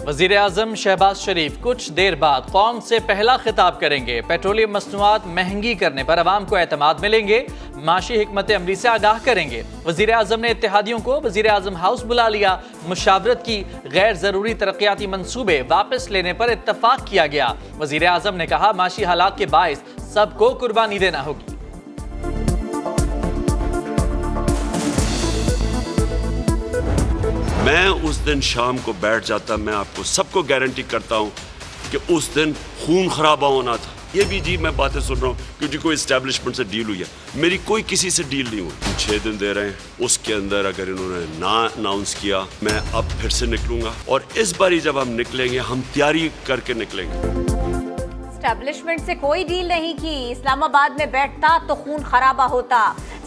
वज़ीर आज़म शहबाज शरीफ कुछ देर बाद कौम से पहला खिताब करेंगे। पेट्रोलियम मसनूआत महंगी करने पर अवाम को एतमाद मिलेंगे। माशी हिकमत अमली से आगाह करेंगे। वज़ीर आज़म ने इत्तेहादियों को वज़ीर आज़म हाउस बुला लिया। मुशावरत की गैर ज़रूरी तरक्याती मंसूबे वापस लेने पर इत्तफाक किया गया। वज़ीर आज़म ने कहा माशी हालात के बाइस सबको कुर्बानी देना होगी। मैं उस दिन शाम को बैठ जाता, मैं आपको सबको गारंटी करता हूं कि उस दिन खून खराबा होना था। ये भी जी मैं बातें सुन रहा हूँ क्योंकि कोई इस्टेब्लिशमेंट से डील हुई है, मेरी कोई किसी से डील नहीं हुई। 6 दिन दे रहे हैं, उसके अंदर अगर इन्होंने ना अनाउंस किया मैं अब फिर से निकलूंगा। और इस बारी जब हम निकलेंगे हम तैयारी करके निकलेंगे। एस्टेब्लिशमेंट से कोई डील नहीं की। इस्लामाबाद में बैठता तो खून खराबा होता।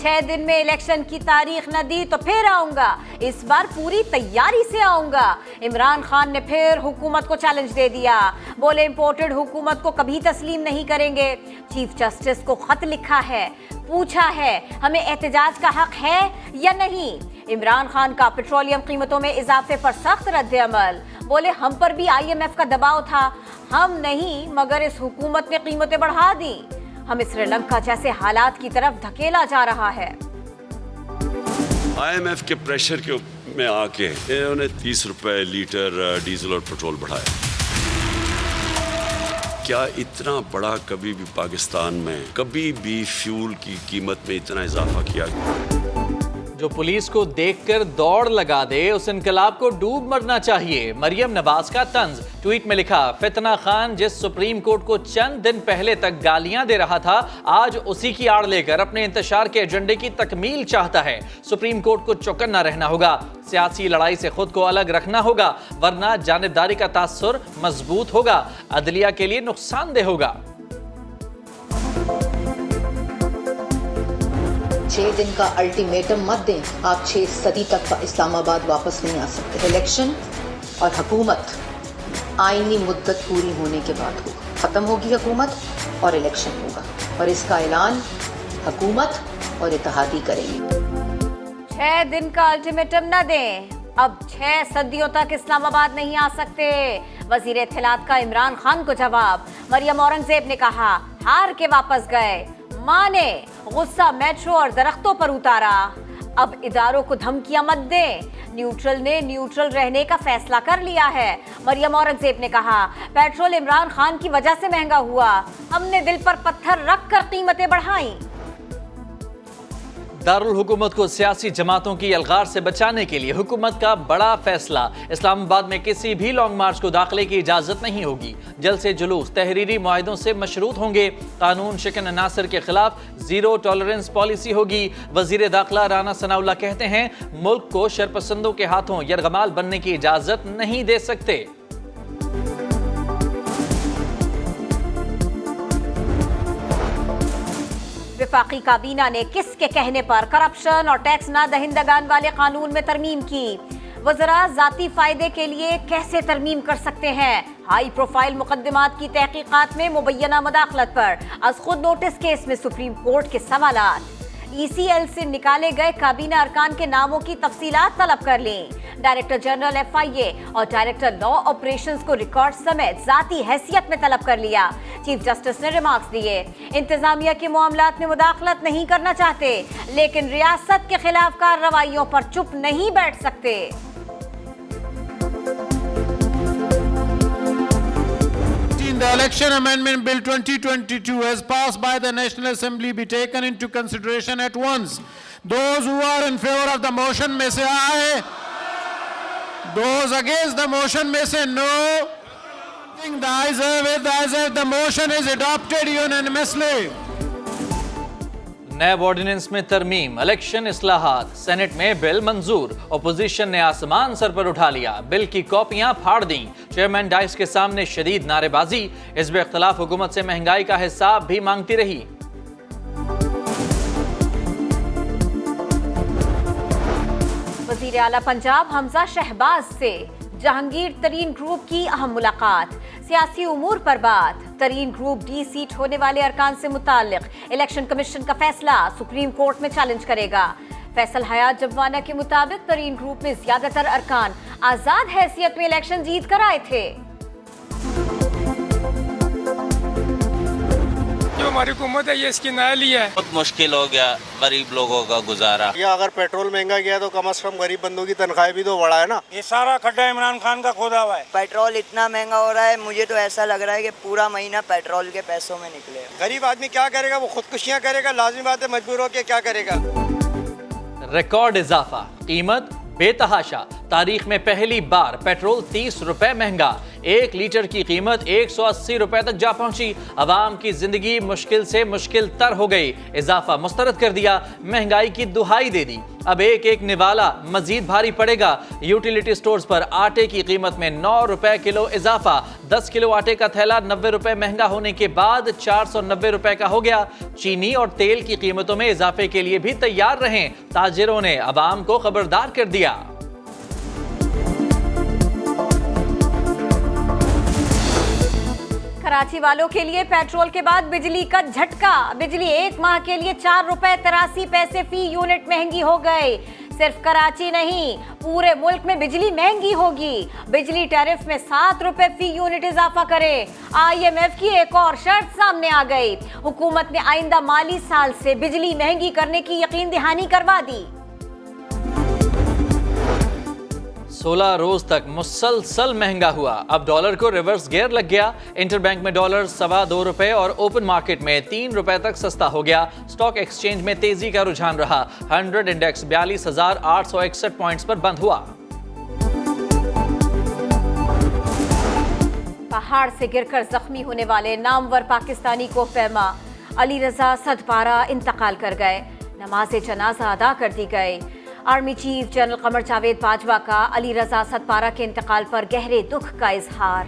6 दिन में इलेक्शन की तारीख न दी तो फिर आऊंगा। इस बार पूरी तैयारी से आऊंगा। इमरान खान ने फिर हुकूमत को चैलेंज दे दिया। बोले इंपोर्टेड हुकूमत को कभी तस्लीम नहीं करेंगे। चीफ जस्टिस को खत लिखा है, पूछा है हमें एहतजाज का हक है या नहीं। इमरान खान का पेट्रोलियम कीमतों में इजाफे पर सख्त रद्द-ए-अमल। बोले हम पर भी IMF का दबाव था, हम नहीं मगर इस हुकूमत ने कीमतें बढ़ा दी। हमें श्रीलंका जैसे हालात की तरफ धकेला जा रहा है। IMF के प्रेशर के में आके इन्होंने 30 रुपए लीटर डीजल और पेट्रोल बढ़ाया। क्या इतना बड़ा कभी भी पाकिस्तान में कभी भी फ्यूल की कीमत में इतना इजाफा किया गया? जो पुलिस को देखकर दौड़ लगा दे उस इनकलाब को डूब मरना चाहिए। मरियम नवाज का तंज। ट्वीट में लिखा फितना खान जिस सुप्रीम कोर्ट को चंद दिन पहले तक गालियां दे रहा था आज उसी की आड़ लेकर अपने इंतशार के एजेंडे की तकमील चाहता है। सुप्रीम कोर्ट को चौकन्ना रहना होगा, सियासी लड़ाई से खुद को अलग रखना होगा वरना जानिबदारी का तासुर मजबूत होगा, अदलिया के लिए नुकसानदेह होगा। 6 दिन का अल्टीमेटम मत दें। आप 6 सदी तक इस्लामाबाद वापस नहीं आ सकते। इलेक्शन और हुकूमत आईनी मुद्दत पूरी होने के बाद होगा। खत्म होगी हुकूमत और इलेक्शन होगा और इसका ऐलान हुकूमत और इत्तेहादी करेगी। 6 दिन का अल्टीमेटम न दें। अब 6 सदियों तक इस्लामाबाद नहीं आ सकते। वजीर इत्तलात का इमरान खान को जवाब। मरियम औरंगजेब ने कहा हार के वापस गए। मां ने गुस्सा मेट्रो और दरख्तों पर उतारा। अब इदारों को धमकियां मत दें। न्यूट्रल ने न्यूट्रल रहने का फैसला कर लिया है। मरियम औरंगजेब ने कहा पेट्रोल इमरान खान की वजह से महंगा हुआ, हमने दिल पर पत्थर रख कर कीमतें बढ़ाई। दारुल हुकूमत को सियासी जमातों की अलगार से बचाने के लिए हुकूमत का बड़ा फैसला। इस्लामाबाद में किसी भी लॉन्ग मार्च को दाखिले की इजाजत नहीं होगी। जलसे जुलूस तहरीरी मुआहदों से मशरूत होंगे। कानून शिकन अनासर के खिलाफ जीरो टॉलरेंस पॉलिसी होगी। वजीर दाखिला राना सनाउल्लाह कहते हैं मुल्क को शरपसंदों के हाथों यरगमाल बनने की इजाजत नहीं दे सकते। वफाकी काबीना ने किसके कहने पर करप्शन और टैक्स ना दहिंदगान वाले कानून में तरमीम की। वज़रा जाती फायदे के लिए कैसे तरमीम कर सकते हैं। हाई प्रोफाइल मुकदमात की तहकीकात में मुबैना मदाखलत पर आज खुद नोटिस केस में सुप्रीम कोर्ट के सवालात। ECL से निकाले गए काबीना अरकान के नामों की तफसीलात तलब कर लें। डायरेक्टर जनरल FIA और डायरेक्टर लॉ ऑपरेशंस को रिकॉर्ड समेत जाती हैसियत में तलब कर लिया। चीफ जस्टिस ने रिमार्क्स दिए इंतजामिया के मामलात में मुदाखलत नहीं करना चाहते लेकिन रियासत के खिलाफ कार्रवाइयों पर चुप नहीं बैठ सकते। The Election Amendment Bill 2022 as passed by the National Assembly be taken into consideration at once. Those who are in favor of the motion may say aye. Those against the motion may say no. The ayes have it, the ayes have it. The motion is adopted unanimously. NAB ordinance में तरमीम। Election इस्लाहात। Senate में bill मंजूर। Opposition ने आसमान sir पर उठा लिया। बिल की कॉपियां फाड़ दी। चेयरमैन डाइस के सामने शदीद नारेबाजी। हिज़्ब इख्तिलाफ हुकूमत से महंगाई का हिसाब भी मांगती रही। वज़ीर आला पंजाब हमजा शहबाज से जहांगीर तरीन ग्रुप की अहम मुलाकात। सियासी उमूर पर बात। तरीन ग्रुप D सीट होने वाले अरकान से मुताल्लिक इलेक्शन कमीशन का फैसला सुप्रीम कोर्ट में चैलेंज करेगा। फैसल हयात जब्बाना के मुताबिक तरीन ग्रुप में ज्यादातर अरकान आजाद हैसियत में इलेक्शन जीत कर आए थे। जो हमारी हुकूमत है ये इसकी नया ली है। बहुत मुश्किल हो गया गरीब लोगों का गुजारा। या अगर पेट्रोल महंगा गया तो कम से कम गरीब बंदों की तनख्वाह भी तो बढ़ा है ना। ये सारा खड्डा इमरान खान का खोदा हुआ है। पेट्रोल इतना महंगा हो रहा है, मुझे तो ऐसा लग रहा है कि पूरा महीना पेट्रोल के पैसों में निकलेगा। गरीब आदमी क्या करेगा, वो खुदकुशियां करेगा, लाजिमी बात है, मजबूर होकर क्या करेगा। रिकॉर्ड इजाफा, कीमत बेतहाशा। तारीख में पहली बार पेट्रोल 30 रुपए महंगा, 1 लीटर की कीमत 180 रुपए तक जा पहुंची। अवाम की जिंदगी मुश्किल से मुश्किल तर हो गई। इजाफा मुस्तरद कर दिया, महंगाई की दुहाई दे दी। अब एक एक निवाला मजीद भारी पड़ेगा। यूटिलिटी स्टोर्स पर आटे की कीमत में 9 रुपए किलो इजाफा। 10 किलो आटे का थैला 90 रुपए महंगा होने के बाद 490 रुपए का हो गया। चीनी और तेल की कीमतों में इजाफे के लिए भी तैयार रहें। ताजिरों ने अवाम को खबरदार कर दिया। कराची वालों के लिए पेट्रोल के बाद बिजली का झटका। बिजली एक माह के लिए 4 रुपए 83 पैसे फी यूनिट महंगी हो गई। सिर्फ कराची नहीं, पूरे मुल्क में बिजली महंगी होगी। बिजली टैरिफ में 7 रुपए फी यूनिट इजाफा करे। IMF की एक और शर्त सामने आ गई। हुकूमत ने आइंदा माली साल से बिजली महंगी करने की यकीन दहानी करवा दी। 16 रोज तक मुसलसल महंगा हुआ। अब डॉलर को रिवर्स गियर लग गया। इंटरबैंक में डॉलर 2.25 रुपए और ओपन मार्केट में 3 रुपए तक सस्ता हो गया। स्टॉक एक्सचेंज में तेजी का रुझान रहा। 100 इंडेक्स 42,861 पॉइंट्स पर बंद हुआ। पहाड़ से गिरकर जख्मी होने वाले नामवर पाकिस्तानी कोहपैमा अली रजा सदपारा इंतकाल कर गए। नमाज जनाजा अदा कर दी गई। Army chief general Qamar Javed Bajwa का अली रजा सदपारा के इंतकाल पर गहरे दुख का इजहार।